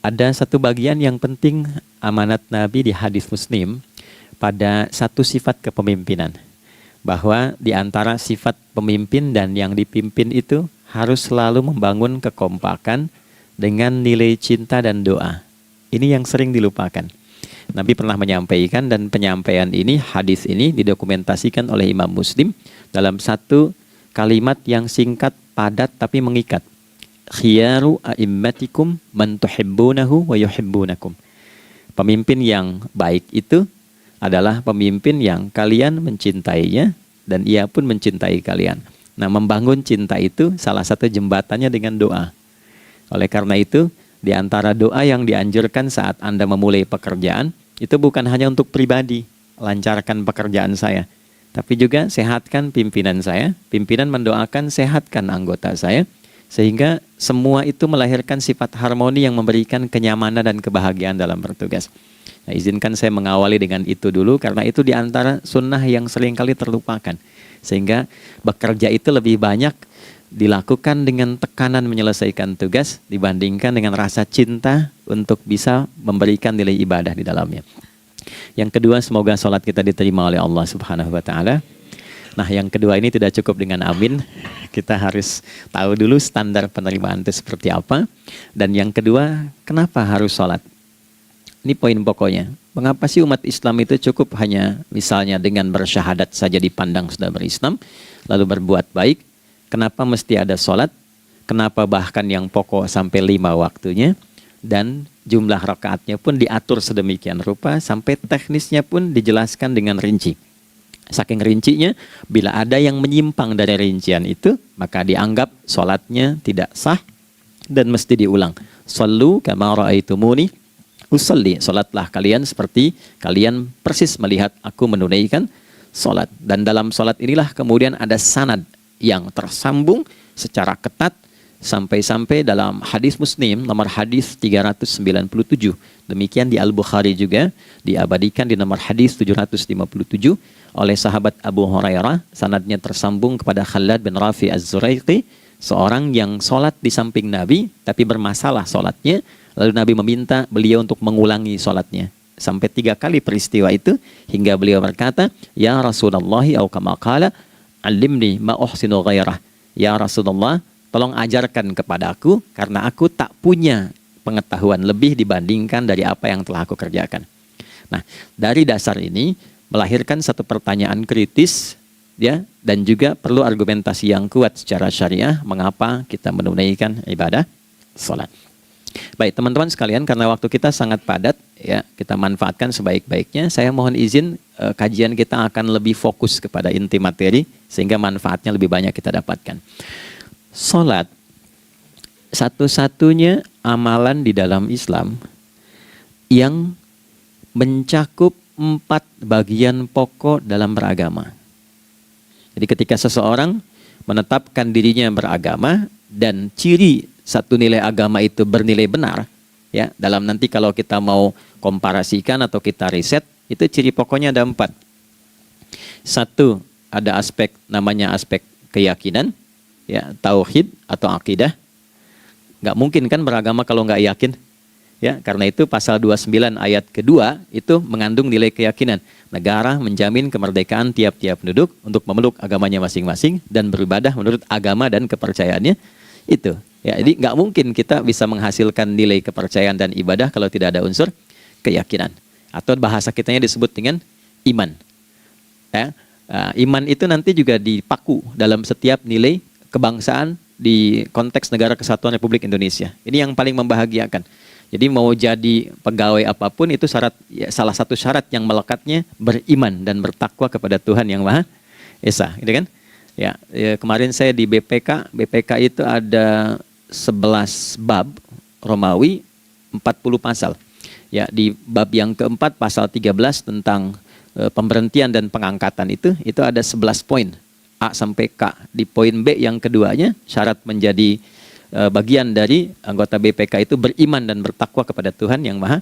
ada satu bagian yang penting amanat Nabi di hadis Muslim pada satu sifat kepemimpinan. Bahwa di antara sifat pemimpin dan yang dipimpin itu harus selalu membangun kekompakan dengan nilai cinta dan doa. Ini yang sering dilupakan. Nabi pernah menyampaikan, dan penyampaian ini, hadis ini didokumentasikan oleh Imam Muslim dalam satu kalimat yang singkat, padat tapi mengikat. Khiyaru a'immatikum man tuhibbunahu wa yuhibbunakum. Pemimpin yang baik itu adalah pemimpin yang kalian mencintainya dan ia pun mencintai kalian. Nah, membangun cinta itu salah satu jembatannya dengan doa. Oleh karena itu, di antara doa yang dianjurkan saat Anda memulai pekerjaan, itu bukan hanya untuk pribadi, lancarkan pekerjaan saya, tapi juga sehatkan pimpinan saya, pimpinan mendoakan sehatkan anggota saya, sehingga semua itu melahirkan sifat harmoni yang memberikan kenyamanan dan kebahagiaan dalam bertugas. Nah, izinkan saya mengawali dengan itu dulu, karena itu di antara sunnah yang seringkali terlupakan. Sehingga bekerja itu lebih banyak dilakukan dengan tekanan menyelesaikan tugas dibandingkan dengan rasa cinta untuk bisa memberikan nilai ibadah di dalamnya. Yang kedua, semoga sholat kita diterima oleh Allah Subhanahu wa Ta'ala. Nah, yang kedua ini tidak cukup dengan amin. Kita harus tahu dulu standar penerimaan itu seperti apa. Dan yang kedua, kenapa harus sholat? Ini poin pokoknya. Mengapa sih umat Islam itu cukup hanya misalnya dengan bersyahadat saja dipandang sudah berislam, lalu berbuat baik? Kenapa mesti ada sholat? Kenapa bahkan yang pokok sampai 5 waktunya? Dan jumlah rakaatnya pun diatur sedemikian rupa, sampai teknisnya pun dijelaskan dengan rinci. Saking rincinya, bila ada yang menyimpang dari rincian itu, maka dianggap sholatnya tidak sah dan mesti diulang. Shallu kama ra'aitumuni usalli. Sholatlah kalian seperti kalian persis melihat aku menunaikan sholat. Dan dalam sholat inilah kemudian ada sanad yang tersambung secara ketat sampai-sampai dalam hadis Muslim nomor hadis 397. Demikian di Al-Bukhari juga diabadikan di nomor hadis 757 oleh sahabat Abu Hurairah. Sanadnya tersambung kepada Khalad bin Rafi Az-Zuraiqi, seorang yang sholat di samping Nabi tapi bermasalah sholatnya. Lalu Nabi meminta beliau untuk mengulangi sholatnya. Sampai 3 kali peristiwa itu hingga beliau berkata, "Ya Rasulullah au kama qala, alimni ma uhsinu ghairah." Ya Rasulullah, tolong ajarkan kepadaku karena aku tak punya pengetahuan lebih dibandingkan dari apa yang telah aku kerjakan. Nah, dari dasar ini melahirkan satu pertanyaan kritis ya, dan juga perlu argumentasi yang kuat secara syariah mengapa kita menunaikan ibadah salat. Baik teman-teman sekalian, karena waktu kita sangat padat ya, kita manfaatkan sebaik-baiknya. Saya mohon izin kajian kita akan lebih fokus kepada inti materi sehingga manfaatnya lebih banyak kita dapatkan. Salat satu-satunya amalan di dalam Islam yang mencakup 4 bagian pokok dalam beragama. Jadi ketika seseorang menetapkan dirinya beragama dan ciri satu nilai agama itu bernilai benar, ya, dalam nanti kalau kita mau komparasikan atau kita riset, itu ciri pokoknya ada 4. Satu, ada aspek namanya aspek keyakinan, ya, tauhid atau akidah. Nggak mungkin kan beragama kalau nggak yakin, ya, karena itu pasal 29 ayat kedua itu mengandung nilai keyakinan. Negara menjamin kemerdekaan tiap-tiap penduduk untuk memeluk agamanya masing-masing dan beribadah menurut agama dan kepercayaannya itu. Ya, jadi nggak mungkin kita bisa menghasilkan nilai kepercayaan dan ibadah kalau tidak ada unsur keyakinan. Atau bahasa kitanya disebut dengan iman. Ya, iman itu nanti juga dipaku dalam setiap nilai kebangsaan di konteks Negara Kesatuan Republik Indonesia. Ini yang paling membahagiakan. Jadi mau jadi pegawai apapun itu syarat, ya, salah satu syarat yang melekatnya beriman dan bertakwa kepada Tuhan Yang Maha Esa, gitu kan? Ya, kemarin saya di BPK itu ada 11 bab Romawi, 40 pasal. Ya, di bab yang keempat pasal 13 tentang pemberhentian dan pengangkatan itu ada 11 poin A sampai K. Di poin B yang keduanya syarat menjadi bagian dari anggota BPK itu beriman dan bertakwa kepada Tuhan Yang Maha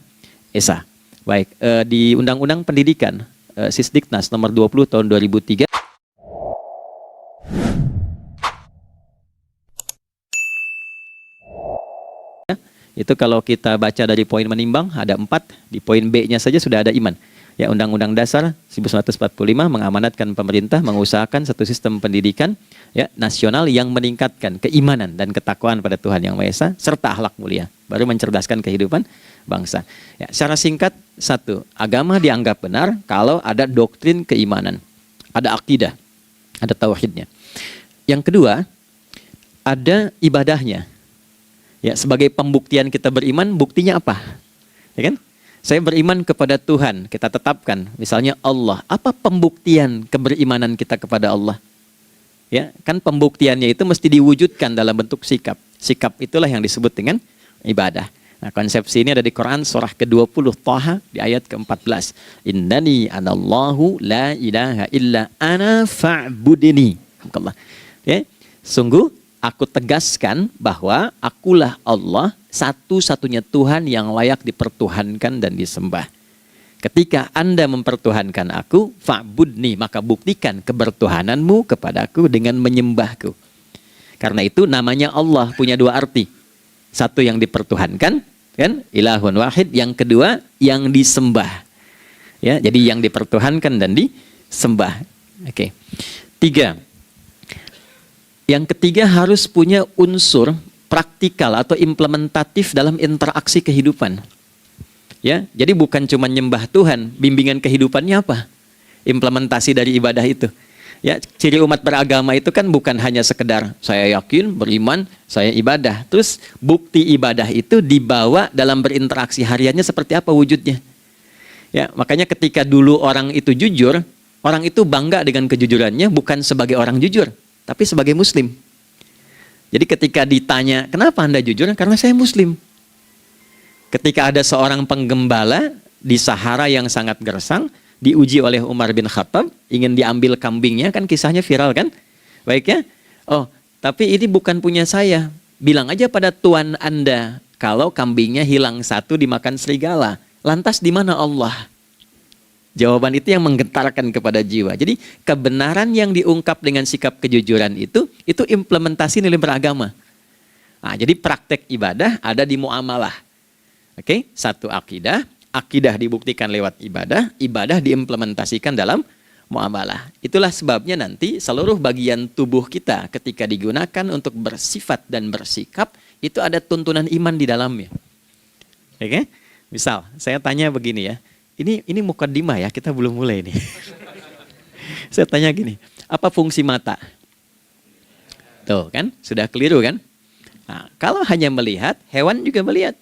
Esa. Baik, di Undang-Undang Pendidikan Sisdiknas nomor 20 tahun 2003 Itu kalau kita baca dari poin menimbang ada 4, di poin B-nya saja sudah ada iman. Ya, Undang-Undang Dasar 1945 mengamanatkan pemerintah mengusahakan satu sistem pendidikan ya nasional yang meningkatkan keimanan dan ketakwaan pada Tuhan Yang Maha Esa serta akhlak mulia, baru mencerdaskan kehidupan bangsa. Ya, secara singkat, 1, agama dianggap benar kalau ada doktrin keimanan, ada akidah, ada tauhidnya. Yang kedua, ada ibadahnya. Ya, sebagai pembuktian kita beriman, buktinya apa? Ya kan? Saya beriman kepada Tuhan, kita tetapkan, misalnya Allah. Apa pembuktian keberimanan kita kepada Allah? Ya, kan pembuktiannya itu mesti diwujudkan dalam bentuk sikap. Sikap itulah yang disebut dengan ibadah. Nah, konsepsi ini ada di Quran surah ke-20 Thaha di ayat ke-14. Innani anallahu la ilaha illa ana fa'budini. Ya, sungguh aku tegaskan bahwa akulah Allah, satu-satunya Tuhan yang layak dipertuhankan dan disembah. Ketika Anda mempertuhankan aku, fa'budni, maka buktikan kebertuhananmu kepadaku dengan menyembahku. Karena itu namanya Allah punya 2 arti. Satu yang dipertuhankan, kan? Ilahun wahid. Yang kedua yang disembah. Ya, jadi yang dipertuhankan dan disembah. Oke. 3. Yang ketiga harus punya unsur praktikal atau implementatif dalam interaksi kehidupan. Ya, jadi bukan cuma nyembah Tuhan, bimbingan kehidupannya apa? Implementasi dari ibadah itu. Ya, ciri umat beragama itu kan bukan hanya sekedar saya yakin, beriman, saya ibadah. Terus bukti ibadah itu dibawa dalam berinteraksi hariannya seperti apa wujudnya. Ya, makanya ketika dulu orang itu jujur, orang itu bangga dengan kejujurannya bukan sebagai orang jujur, tapi sebagai muslim. Jadi ketika ditanya, kenapa Anda jujur? Karena saya muslim. Ketika ada seorang penggembala di Sahara yang sangat gersang, diuji oleh Umar bin Khattab, ingin diambil kambingnya, kan kisahnya viral kan? Baik ya? Oh, tapi ini bukan punya saya. Bilang aja pada tuan Anda, kalau kambingnya hilang 1 dimakan serigala. Lantas di mana Allah? Jawaban itu yang menggetarkan kepada jiwa. Jadi kebenaran yang diungkap dengan sikap kejujuran itu implementasi nilai beragama. Nah, jadi praktek ibadah ada di muamalah. Oke, 1 akidah, akidah dibuktikan lewat ibadah, ibadah diimplementasikan dalam muamalah. Itulah sebabnya nanti seluruh bagian tubuh kita ketika digunakan untuk bersifat dan bersikap, itu ada tuntunan iman di dalamnya. Oke? Misal, saya tanya begini ya, ini mukaddimah ya, kita belum mulai nih. Saya tanya gini, apa fungsi mata? Tuh kan, sudah keliru kan? Nah, kalau hanya melihat, hewan juga melihat.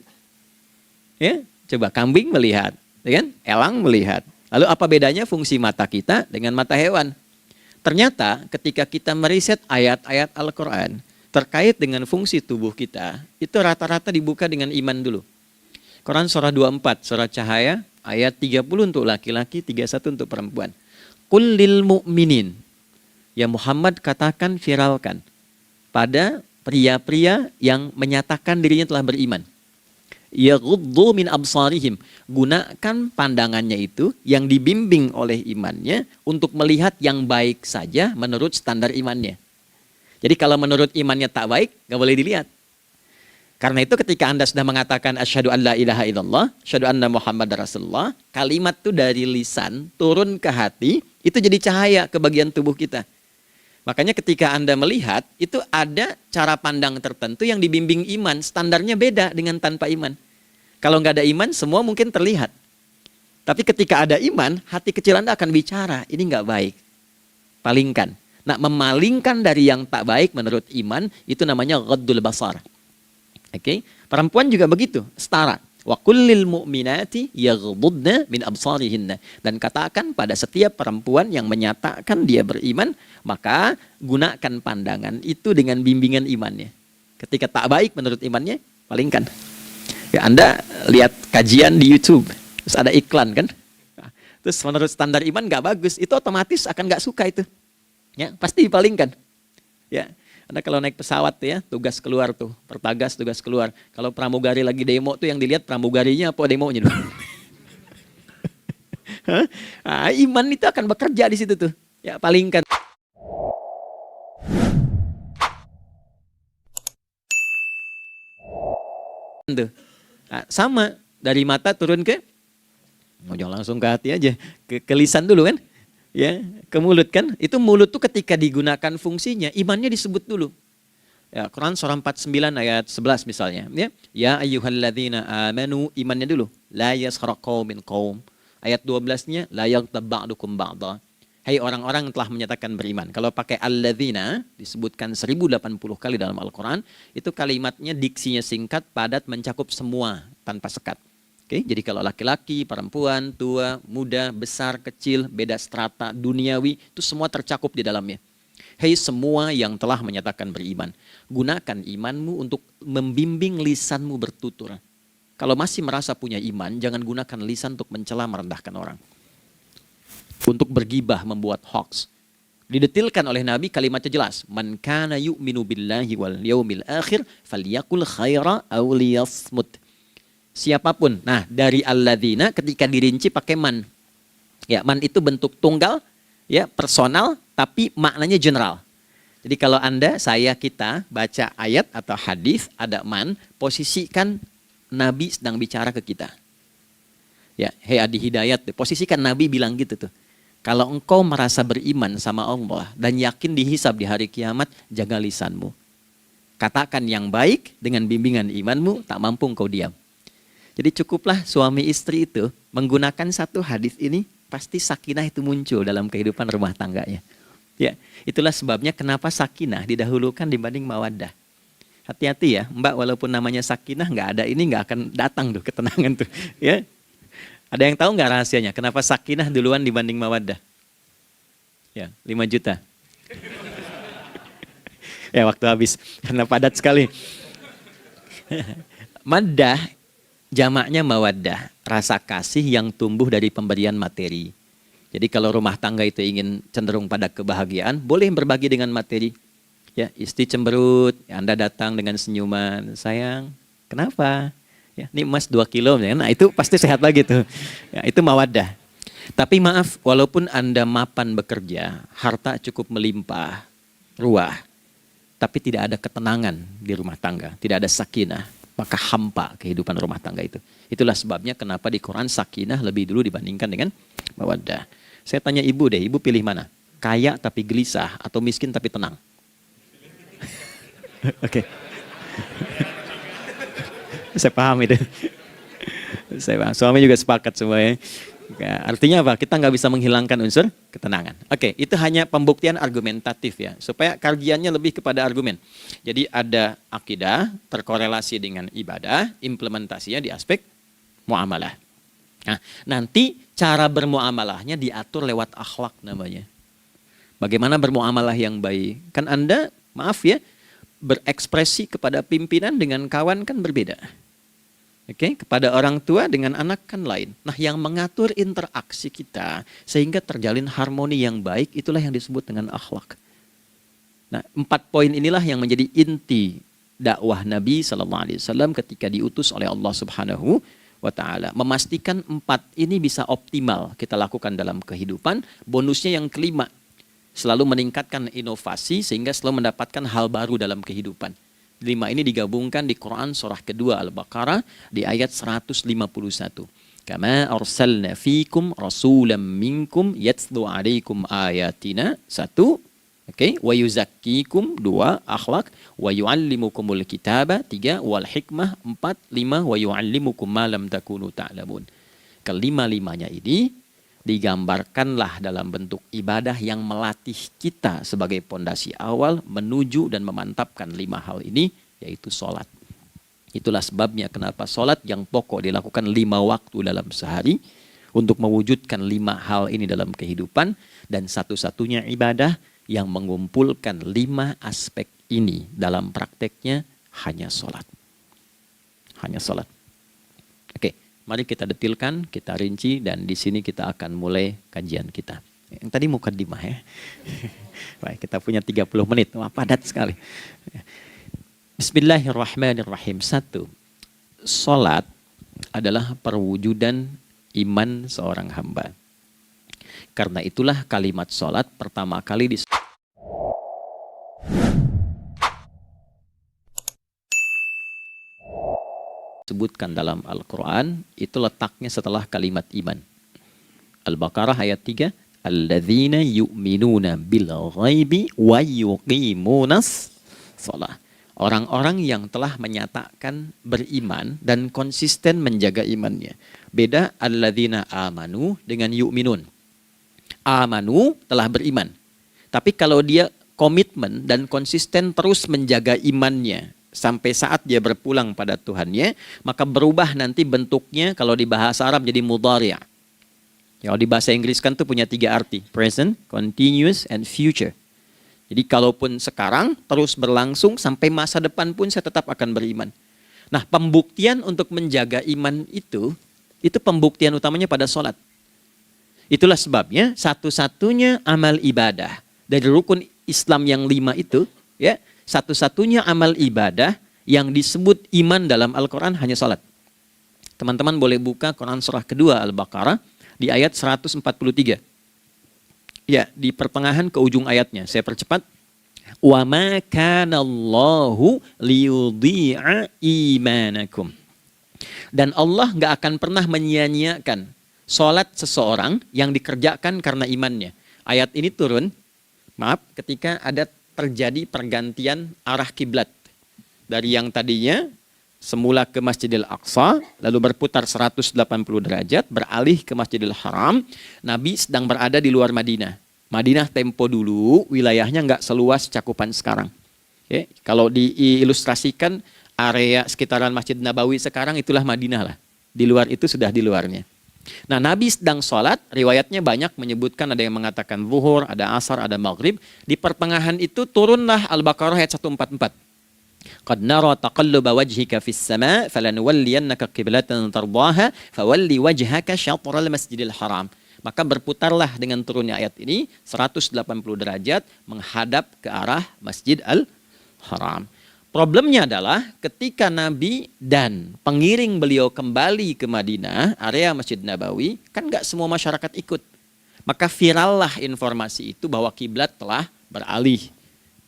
Ya, coba kambing melihat, ya kan? Elang melihat. Lalu apa bedanya fungsi mata kita dengan mata hewan? Ternyata ketika kita meriset ayat-ayat Al-Quran terkait dengan fungsi tubuh kita, itu rata-rata dibuka dengan iman dulu. Quran surah 24, surah Cahaya, ayat 30 untuk laki-laki, 31 untuk perempuan. Qul lil mu'minin. Ya Muhammad katakan, viralkan pada pria-pria yang menyatakan dirinya telah beriman. Yaghuddu min absarihim. Gunakan pandangannya itu yang dibimbing oleh imannya untuk melihat yang baik saja menurut standar imannya. Jadi kalau menurut imannya tak baik, nggak boleh dilihat. Karena itu ketika Anda sudah mengatakan asyhadu an la ilaha illallah, asyhadu anna Muhammad Rasulullah, kalimat itu dari lisan turun ke hati, itu jadi cahaya ke bagian tubuh kita. Makanya ketika Anda melihat, itu ada cara pandang tertentu yang dibimbing iman, standarnya beda dengan tanpa iman. Kalau nggak ada iman, semua mungkin terlihat. Tapi ketika ada iman, hati kecil Anda akan bicara, ini nggak baik. Palingkan. Nah, memalingkan dari yang tak baik menurut iman, itu namanya ghaddul basar. Oke? Perempuan juga begitu, setara. Wa kullil mu'minati yaghdudna min absarihinna. Dan katakan pada setiap perempuan yang menyatakan dia beriman, maka gunakan pandangan itu dengan bimbingan imannya. Ketika tak baik menurut imannya, palingkan. Ya, Anda lihat kajian di YouTube, terus ada iklan kan? Nah, terus menurut standar iman nggak bagus, itu otomatis akan nggak suka itu. Ya, pasti dipalingkan. Ya, Anda kalau naik pesawat tuh ya, tugas keluar tuh, pertagas tugas keluar. Kalau pramugari lagi demo tuh yang dilihat pramugarinya apa demonya dulu. Nah, iman itu akan bekerja di situ tuh. Ya, palingkan. Tuh. Nah, sama, dari mata turun ke, jangan langsung ke hati aja, ke lisan dulu kan, ya, ke mulut kan. Itu mulut tuh ketika digunakan fungsinya, imannya disebut dulu. Ya, Quran surah 49 ayat 11 misalnya, ya. Ya ayyuhalladzina amanu, imannya dulu. La yaskhara qaumin qaum. Ayat 12-nya la yaghtab ba'dukum ba'dha. Hai orang-orang yang telah menyatakan beriman. Kalau pakai alladzina disebutkan 1080 kali dalam Al-Qur'an, itu kalimatnya diksinya singkat, padat, mencakup semua tanpa sekat. Oke, jadi kalau laki-laki, perempuan, tua, muda, besar, kecil, beda strata, duniawi, itu semua tercakup di dalamnya. Hei semua yang telah menyatakan beriman, gunakan imanmu untuk membimbing lisanmu bertutur. Kalau masih merasa punya iman, jangan gunakan lisan untuk mencela, merendahkan orang. Untuk bergibah, membuat hoax. Didetilkan oleh Nabi, kalimatnya jelas. Man kana yu'minu billahi wal yaumil akhir falyakul khaira aw liyasmut. Siapapun. Nah, dari alladzina ketika dirinci pakai man. Ya, man itu bentuk tunggal, ya, personal, tapi maknanya general. Jadi kalau Anda, saya, kita baca ayat atau hadis ada man, posisikan Nabi sedang bicara ke kita. Ya, hei Adi Hidayat, posisikan Nabi bilang gitu tuh. Kalau engkau merasa beriman sama Allah dan yakin dihisab di hari kiamat, jaga lisanmu. Katakan yang baik dengan bimbingan imanmu, tak mampu engkau diam. Jadi cukuplah suami istri itu menggunakan satu hadis ini, pasti sakinah itu muncul dalam kehidupan rumah tangganya. Ya, itulah sebabnya kenapa sakinah didahulukan dibanding mawaddah. Hati-hati ya, Mbak, walaupun namanya sakinah nggak ada ini nggak akan datang tuh ketenangan tuh. Ya, ada yang tahu nggak rahasianya? Kenapa sakinah duluan dibanding mawaddah? Ya, 5 juta. Ya, waktu habis karena padat sekali. Maddah jamaknya mawaddah, rasa kasih yang tumbuh dari pemberian materi. Jadi kalau rumah tangga itu ingin cenderung pada kebahagiaan, boleh berbagi dengan materi. Ya, istri cemberut, Anda datang dengan senyuman, sayang, kenapa? Ya, ini emas 2 kilo, nah itu pasti sehat lagi tuh. Ya, itu mawaddah. Tapi maaf, walaupun Anda mapan bekerja, harta cukup melimpah, ruah, tapi tidak ada ketenangan di rumah tangga, tidak ada sakinah, maka hampa kehidupan rumah tangga itu. Itulah sebabnya kenapa di Quran sakinah lebih dulu dibandingkan dengan mawaddah. Saya tanya ibu deh, ibu pilih mana? Kaya tapi gelisah atau miskin tapi tenang? Oke. Saya paham itu. Saya paham. Suami juga sepakat semuanya. Artinya apa? Kita nggak bisa menghilangkan unsur ketenangan. Oke, itu hanya pembuktian argumentatif ya. Supaya kajiannya lebih kepada argumen. Jadi ada akidah terkorelasi dengan ibadah, implementasinya di aspek muamalah. Nah, nanti cara bermuamalahnya diatur lewat akhlak namanya. Bagaimana bermuamalah yang baik? Kan Anda, maaf ya, berekspresi kepada pimpinan dengan kawan kan berbeda. Oke, kepada orang tua dengan anak kan lain. Nah, yang mengatur interaksi kita sehingga terjalin harmoni yang baik, itulah yang disebut dengan akhlak. Nah, 4 poin inilah yang menjadi inti dakwah Nabi SAW ketika diutus oleh Allah Subhanahu wa Ta'ala. Memastikan 4 ini bisa optimal kita lakukan dalam kehidupan. Bonusnya yang kelima, selalu meningkatkan inovasi sehingga selalu mendapatkan hal baru dalam kehidupan. 5 ini digabungkan di Quran surah kedua Al-Baqarah di ayat 151. Kama arsalna fikum rasulam minkum yatslu alaikum ayatina. 1. Oke, wa yuzakkikum. 2. Akhlak. Wa yuallimukumul kitaba. 3. Wal hikmah. 4. 5. Wa yuallimukum ma lam takunu ta'lamun. Kelima-limanya ini digambarkanlah dalam bentuk ibadah yang melatih kita sebagai pondasi awal menuju dan memantapkan 5 hal ini, yaitu sholat. Itulah sebabnya kenapa sholat yang pokok dilakukan 5 waktu dalam sehari untuk mewujudkan 5 hal ini dalam kehidupan, dan satu-satunya ibadah yang mengumpulkan 5 aspek ini dalam prakteknya hanya sholat. Hanya sholat. Oke. Mari kita detilkan, kita rinci, dan di sini kita akan mulai kajian kita. Yang tadi mukadimah ya. Baik, kita punya 30 menit. Wah, padat sekali. Bismillahirrahmanirrahim. 1. Salat adalah perwujudan iman seorang hamba. Karena itulah kalimat salat pertama kali disebut Sebutkan dalam Al-Quran, itu letaknya setelah kalimat iman. Al-Baqarah ayat 3, alladzina yu'minuna bil ghaibi wa yuqimunas shalah. Orang-orang yang telah menyatakan beriman dan konsisten menjaga imannya. Beda alladzina amanu dengan yu'minun. Amanu telah beriman. Tapi kalau dia komitmen dan konsisten terus menjaga imannya sampai saat dia berpulang pada Tuhannya, maka berubah nanti bentuknya kalau di bahasa Arab jadi mudhari'. Kalau di bahasa Inggris kan tuh punya 3 arti. Present, continuous, and future. Jadi kalaupun sekarang terus berlangsung sampai masa depan pun saya tetap akan beriman. Nah, pembuktian untuk menjaga iman itu pembuktian utamanya pada sholat. Itulah sebabnya satu-satunya amal ibadah dari rukun Islam yang 5 itu, ya, satu-satunya amal ibadah yang disebut iman dalam Al-Quran hanya sholat. Teman-teman boleh buka Quran surah kedua Al-Baqarah di ayat 143. Ya, di pertengahan ke ujung ayatnya. Saya percepat. Wa ma kana Allahu liyudhi'a imanakum. Dan Allah nggak akan pernah menyia-nyiakan sholat seseorang yang dikerjakan karena imannya. Ayat ini turun, ketika ada terjadi pergantian arah kiblat. Dari yang tadinya semula ke Masjidil Aqsa, lalu berputar 180 derajat, beralih ke Masjidil Haram. Nabi sedang berada di luar Madinah. Madinah tempo dulu, wilayahnya nggak seluas cakupan sekarang. Oke, kalau diilustrasikan, area sekitaran Masjid Nabawi sekarang itulah Madinah lah. Di luar itu sudah di luarnya. Nah, Nabi sedang sholat, riwayatnya banyak menyebutkan, ada yang mengatakan zuhur, ada asar, ada maghrib. Di pertengahan itu turunlah Al-Baqarah ayat 144. Qad nara taqalluba wajhika fis sama' falanuwalliyannaka qiblatan tardaha fawalli wajhaka syatral masjidil haram. Maka berputarlah dengan turunnya ayat ini 180 derajat menghadap ke arah Masjid Al-Haram. Problemnya adalah ketika Nabi dan pengiring beliau kembali ke Madinah, area Masjid Nabawi, kan nggak semua masyarakat ikut. Maka virallah informasi itu bahwa kiblat telah beralih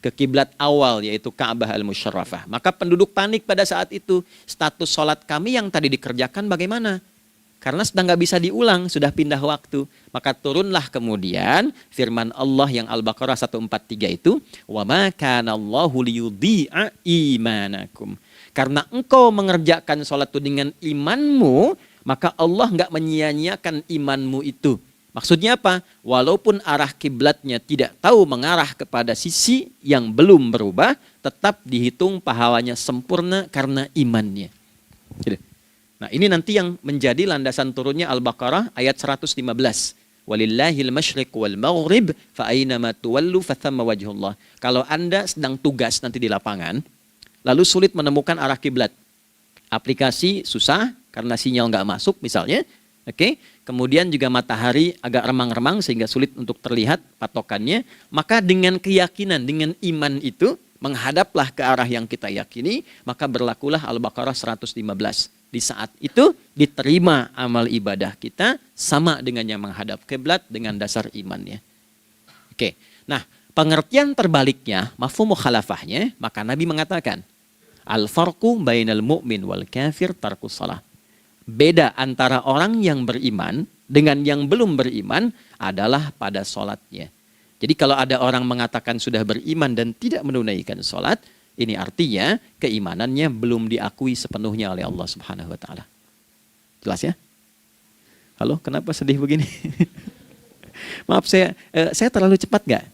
ke kiblat awal, yaitu Ka'bah Al-Musyarrafah. Maka penduduk panik pada saat itu. Status sholat kami yang tadi dikerjakan bagaimana? Karena sedang nggak bisa diulang, sudah pindah waktu. Maka turunlah kemudian firman Allah yang Al-Baqarah 143 itu, wa ma kana Allahu liyudhi'a imanakum. Karena engkau mengerjakan sholat itu dengan imanmu, maka Allah nggak menyia-nyiakan imanmu itu. Maksudnya apa? Walaupun arah kiblatnya tidak tahu mengarah kepada sisi yang belum berubah, tetap dihitung pahalanya sempurna karena imannya. Nah, ini nanti yang menjadi landasan turunnya Al-Baqarah ayat 115. Walillahil masyriq wal maghrib fa aynama tuwallu fathamma wajhullah. Kalau Anda sedang tugas nanti di lapangan, lalu sulit menemukan arah kiblat. Aplikasi susah karena sinyal nggak masuk misalnya. Oke, kemudian juga matahari agak remang-remang sehingga sulit untuk terlihat patokannya. Maka dengan keyakinan, dengan iman itu, menghadaplah ke arah yang kita yakini, maka berlakulah Al-Baqarah 115. Di saat itu diterima amal ibadah kita sama dengan yang menghadap kiblat dengan dasar imannya. Oke, nah pengertian terbaliknya, mafhum mukhalafahnya, maka Nabi mengatakan, al-farqu bainal mu'min wal kafir tarkus shalah. Beda antara orang yang beriman dengan yang belum beriman adalah pada sholatnya. Jadi kalau ada orang mengatakan sudah beriman dan tidak menunaikan sholat, ini artinya keimanannya belum diakui sepenuhnya oleh Allah Subhanahu wa Ta'ala. Jelas ya? Halo, kenapa sedih begini? Maaf, saya terlalu cepat nggak?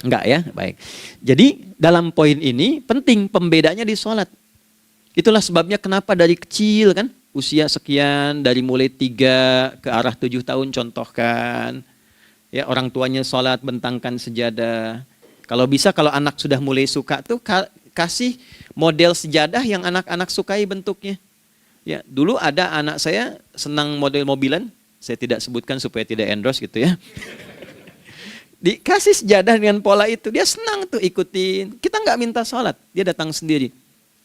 Enggak ya? Baik. Jadi dalam poin ini penting pembedanya di sholat. Itulah sebabnya kenapa dari kecil kan, usia sekian, dari mulai 3 ke arah 7 tahun contohkan. Ya, orang tuanya sholat bentangkan sejadah. Kalau bisa, kalau anak sudah mulai suka tuh kasih model sejadah yang anak-anak sukai bentuknya. Ya, dulu ada anak saya senang model mobilan, saya tidak sebutkan supaya tidak endorse gitu ya. Dikasih sejadah dengan pola itu, dia senang tuh ikutin. Kita nggak minta sholat, dia datang sendiri.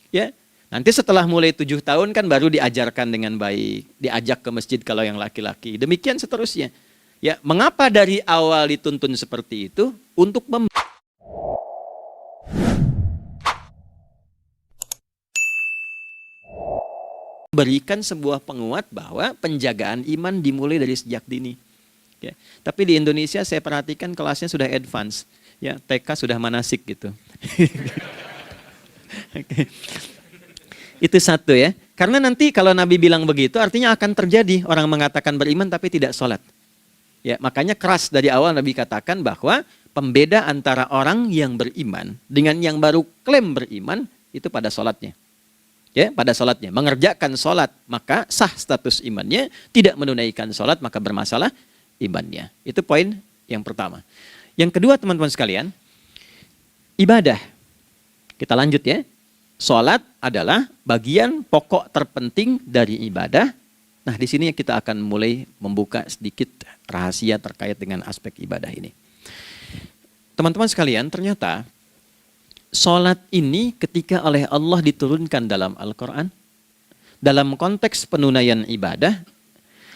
Ya, nanti setelah mulai 7 tahun kan baru diajarkan dengan baik, diajak ke masjid kalau yang laki-laki. Demikian seterusnya. Ya, mengapa dari awal dituntun seperti itu? Untuk berikan sebuah penguat bahwa penjagaan iman dimulai dari sejak dini. Ya. Tapi di Indonesia saya perhatikan kelasnya sudah advance. Ya, TK sudah manasik gitu. Oke. Itu satu ya. Karena nanti kalau Nabi bilang begitu artinya akan terjadi orang mengatakan beriman tapi tidak sholat. Ya, makanya keras dari awal Nabi katakan bahwa pembeda antara orang yang beriman dengan yang baru klaim beriman itu pada sholatnya. Ya, pada sholatnya. Mengerjakan sholat maka sah status imannya, tidak menunaikan sholat maka bermasalah imannya. Itu poin yang pertama. Yang kedua teman-teman sekalian, ibadah. Kita lanjut ya. Sholat adalah bagian pokok terpenting dari ibadah. Nah, di sini kita akan mulai membuka sedikit rahasia terkait dengan aspek ibadah ini. Teman-teman sekalian, ternyata sholat ini ketika oleh Allah diturunkan dalam Al-Quran, dalam konteks penunaian ibadah,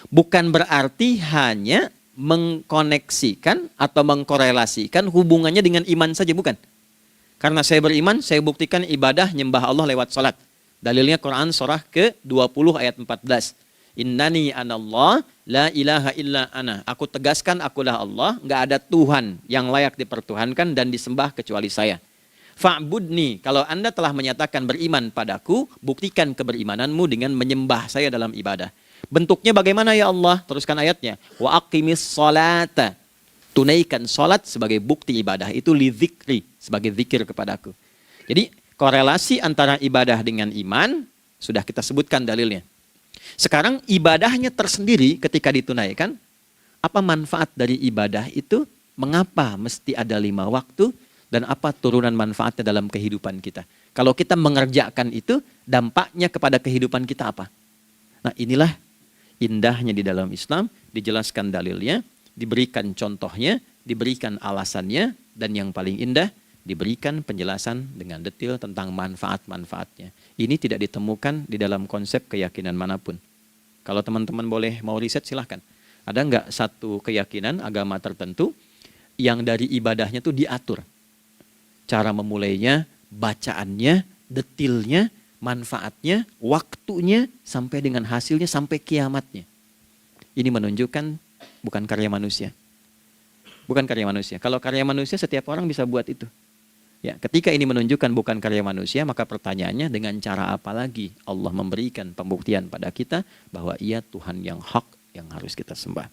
bukan berarti hanya mengkoneksikan atau mengkorelasikan hubungannya dengan iman saja, bukan. Karena saya beriman, saya buktikan ibadah nyembah Allah lewat sholat. Dalilnya Quran surah ke-20 ayat 14. Innani anallah la ilaha illa ana. Aku tegaskan akulah Allah, nggak ada Tuhan yang layak dipertuhankan dan disembah kecuali saya. Fa'budni, kalau Anda telah menyatakan beriman padaku, buktikan keberimananmu dengan menyembah saya dalam ibadah. Bentuknya bagaimana ya Allah? Teruskan ayatnya. Wa aqimis sholata. Tunaikan sholat sebagai bukti ibadah. Itu li dzikri, sebagai zikir kepadaku. Jadi korelasi antara ibadah dengan iman, sudah kita sebutkan dalilnya. Sekarang ibadahnya tersendiri ketika ditunaikan, apa manfaat dari ibadah itu? Mengapa mesti ada 5 waktu? Dan apa turunan manfaatnya dalam kehidupan kita? Kalau kita mengerjakan itu, dampaknya kepada kehidupan kita apa? Nah, inilah indahnya di dalam Islam, dijelaskan dalilnya, diberikan contohnya, diberikan alasannya, dan yang paling indah, diberikan penjelasan dengan detail tentang manfaat-manfaatnya. Ini tidak ditemukan di dalam konsep keyakinan manapun. Kalau teman-teman boleh mau riset silahkan. Ada nggak satu keyakinan agama tertentu yang dari ibadahnya itu diatur? Cara memulainya, bacaannya, detailnya, manfaatnya, waktunya, sampai dengan hasilnya, sampai kiamatnya. Ini menunjukkan bukan karya manusia. Bukan karya manusia. Kalau karya manusia setiap orang bisa buat itu. Ya, ketika ini menunjukkan bukan karya manusia, maka pertanyaannya dengan cara apa lagi Allah memberikan pembuktian pada kita bahwa Ia Tuhan yang hak yang harus kita sembah.